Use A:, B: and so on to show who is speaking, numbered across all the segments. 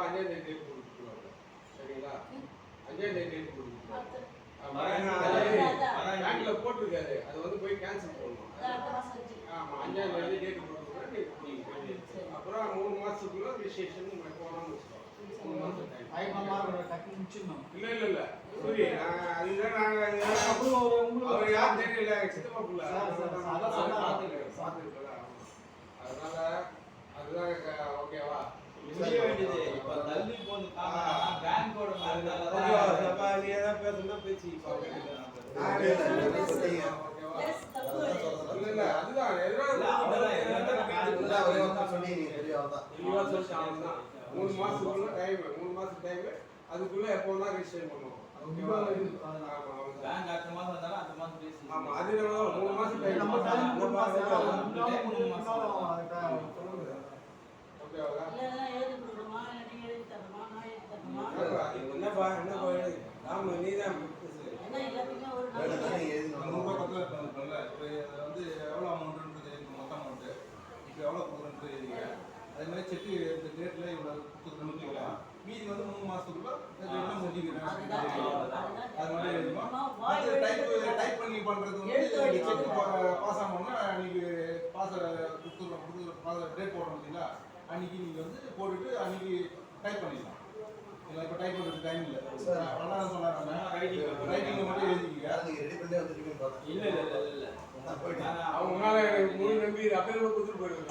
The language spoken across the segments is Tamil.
A: ரூபா 5ஆம் தேதி டேட் கொடுத்துருவாங்க. சரிங்களா? 5ஆம் தேதி டேட் கொடுத்துருவாங்க. பேங்க்ல போட்டிருக்காரு. அது வந்து போய் கேன்சல் பண்ணணும். ஆமா 5ஆம் தேதி டேட் கொடுத்துருவாங்க. அப்புறம் 3 மாசத்துக்குள்ள ரிஜிஸ்ட்ரேஷன் போகணும்னு வச்சுக்கோங்க. 3 மாசம் டைம். இல்ல சரி அதுதான் நாங்க அவர் யார் தெரியல சித்தப்பா புள்ள அதனால அதுதான் ஓகேவா
B: செய்ய வேண்டியது இப்ப தள்ளி போந்து பேங்கோட நீ ஏதா பேசுனா பேசி
A: இல்ல அதுதான் எல்லாம் 3 மாசத்துக்குள்ள டைம் 3 மாசம் டைம் அதுக்குள்ள எப்போனா ரெஜிஸ்டர் பண்ணுவோம். ஓகேவா? ஆமா
B: பேங்க் அடுத்த மாசம் வந்தாலும் அடுத்த மாசம் பேசி
A: ஆமா அதுல 3 மாசம் டைம் நம்ம 3 மாசம் ஓகேவா?
C: இல்ல எழுதி கொடுக்கணுமா நீங்க எழுதி தரணுமா நான் எழுதி தரணுமா
A: என்னப்பா நாம நீதான்
C: என்ன எல்லாத்துக்கும் ஒரு நாள்
D: எழுதி 100 ரூபாய் பக்கத்துல பண்ணல. இப்போ வந்து எவ்வளவு அமௌண்ட்ன்றது மொத்த அமௌண்ட் இப்போ எவ்வளவு கொடுக்குறேன்னு எழுதிங்க. அதே மாதிரி செக் இந்த டேட்ல இவ்வளவு கொடுத்துருக்கணும். மீதி வந்து 3 மாசத்துக்குள்ள எல்லாம் முடிக்கிறேன். அது மாதிரி எழுதுமா டைப் பண்ணி பண்றது வந்து செக் பாஸ் ஆகணும்னா அன்னைக்கு பாஸ் கொடுத்துருவோம் டேட் போடுறோம் பார்த்தீங்களா அன்னைக்கு நீங்கள் வந்து போட்டுட்டு அன்னைக்கு டைப் பண்ணிடலாம். இல்லை இப்போ டைப் பண்ணுறது டைம் இல்லை நல்லா சொன்னாங்க ரைட்டிங்கில் மட்டும் எழுதிக்கிங்க.
A: ரெடி பண்ணி வந்துருக்கீங்க. இல்ல அவங்க மேல முழு நம்பி அப்படியே கொடுத்துட்டு போயிடுவாங்க.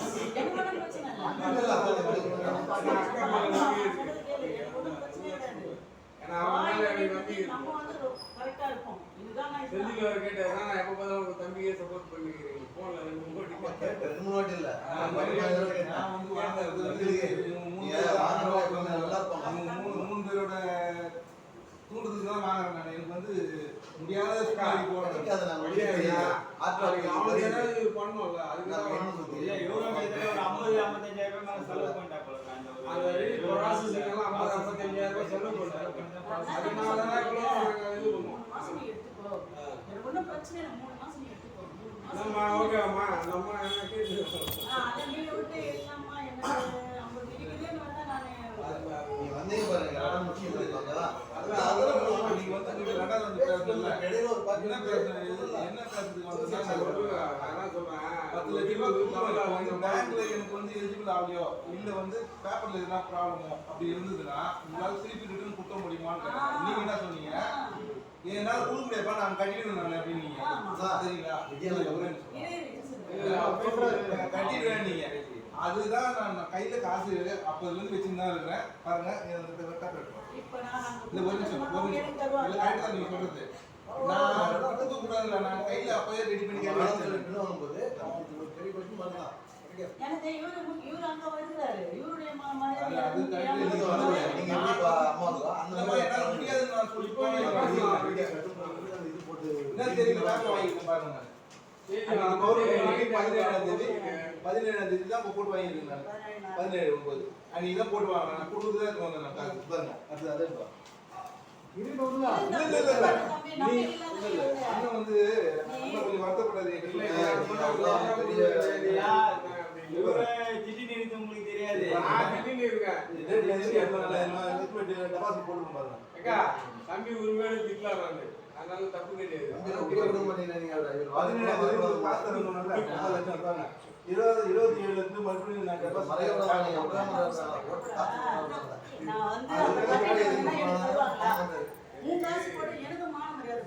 A: செந்தில் கேட்டா நான் எப்ப பார்த்தாலும் தம்பியே சப்போர்ட் பண்ணிக்கிறீங்க போன்ல 2 வாட்டி இல்ல நான் வந்து மூணு பேரோட தூண்டுறதுக்கு தான் வாங்குறேன் நான். எனக்கு வந்து முடியாத ஸ்டாரி போடுறது ஏதாவது பண்ணணும்ல அதுக்கு
B: எவ்வளோ ஒரு 50-55,000 ரூபாய் செலவு பண்ணிட்டா போல
A: அந்த ப்ராசஸிங் எல்லாம் 50-55,000 ரூபாய் செலவு பண்ணிட்டாங்க. அதனால தான் இவ்வளோ இது பண்ணுவோம்.
C: ஒன்றும் பிரச்சனை இல்லை 3 மாசம் நீ எடுத்துக்கோ.
A: நம்ம ஓகேம்மா நம்ம என்ன கேட்டு
C: அதை நீங்க விட்டு எல்லாமா என்ன 50 இருக்குதுன்னு வந்தா நானே
D: நீ வந்தே பாருங்க அதான் முக்கியம் இல்லைங்களா?
A: அதெல்லாம்
D: நீங்க வந்து நீங்க ரெண்டாவது வந்து பேசல இடையில ஒரு 10 என்ன பேசுறீங்க என்ன பேசுறதுக்கு வந்து
A: அதான் சொல்றேன்
D: 10 லட்சம் வந்து பேங்க்ல எனக்கு வந்து எலிஜிபிள் ஆகலையோ இல்ல வந்து பேப்பர்ல எதுனா ப்ராப்ளமோ அப்படி இருந்ததுன்னா உங்களால திருப்பி ரிட்டர்ன் கொடுக்க முடியுமான்னு கேட்டேன். நீங்க என்ன சொன்னீங்க? என்னால கொடுக்க முடியாதுப்பா நான் கட்டிடுவேன் நான் அப்படின்னீங்க. சரிங்களா? கட்டிடுவேன் நீங்க. அதுதான் நான் கையில காசு அப்பதுல இருந்து வச்சுதான் இருக்கிறேன். பாருங்க இல்ல ஒரு நிமிஷம் இல்ல கரெக்டா தான் நீங்க சொல்றது. நான் கொடுக்க கூடாதுல நான் கையில அப்பவே ரெடி பண்ணி கேட்டு வாங்கும்போது பெரிய பிரச்சனை பண்ணலாம்.
C: எனக்கு இவரு அங்க வருகிறாரு இவருடைய மனைவி
D: அது நீங்க எப்படி அம்மாவுக்கு அந்த மாதிரி என்னால முடியாதுன்னு நான் சொல்லி இது போட்டு என்ன தெரியல பேப்பர் வாங்கிட்டு பாருங்க. 17ஆம் தேதி தான் போட்டு வாங்கிருக்கேன் நான் 17/9 அன்னைக்கு தான் போட்டு வாங்க நான் கொடுத்துதான் இருக்கு வந்தேன் நான் காசு பாருங்க அது அதே தான் அண்ணன் வந்து கொஞ்சம் வருத்தப்படாது
B: திடீர்னு இருக்கு உங்களுக்கு தெரியாது
D: டெபாசிட் போட்டு பாருங்க
A: தம்பி உரிமையோட திட்டலாம் நானு அதனால தப்பு கிடையாது.
D: 27 இருந்து மறுபடியும் நான்
C: எனக்கு மான மரியாதை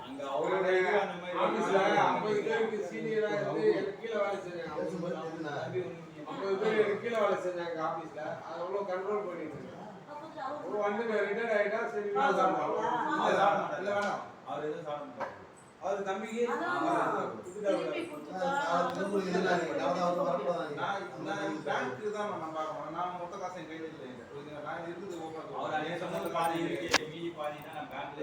B: அங்க அவரோட
A: ஆபீஸ்ல 50 பேருக்கு சீனியரா இருந்து எனக்கு கீழே வேலை செஞ்சாங்க. 50 பேர் எனக்கு கீழே வேலை செஞ்சாங்க ஆபீஸ்ல. அதை எவ்வளவு கண்ட்ரோல் பண்ணிட்டு இருக்கேன். ஒரு வந்து ரிட்டையர்ட் ஆயிட்டா சரி
D: இல்ல வேணாம்
B: அவர் எதுவும் சாப்பிட மாட்டார்.
D: அவர் தம்பிக்கு பேங்க்கு தான் நான் பார்க்கணும். நான் மொத்த காசு என் கையில் இல்லை. நான் இருக்குது
B: அவர் அதே சமயத்தில் பாதி இருக்கு மீதி பாதினா நான் பேங்க்ல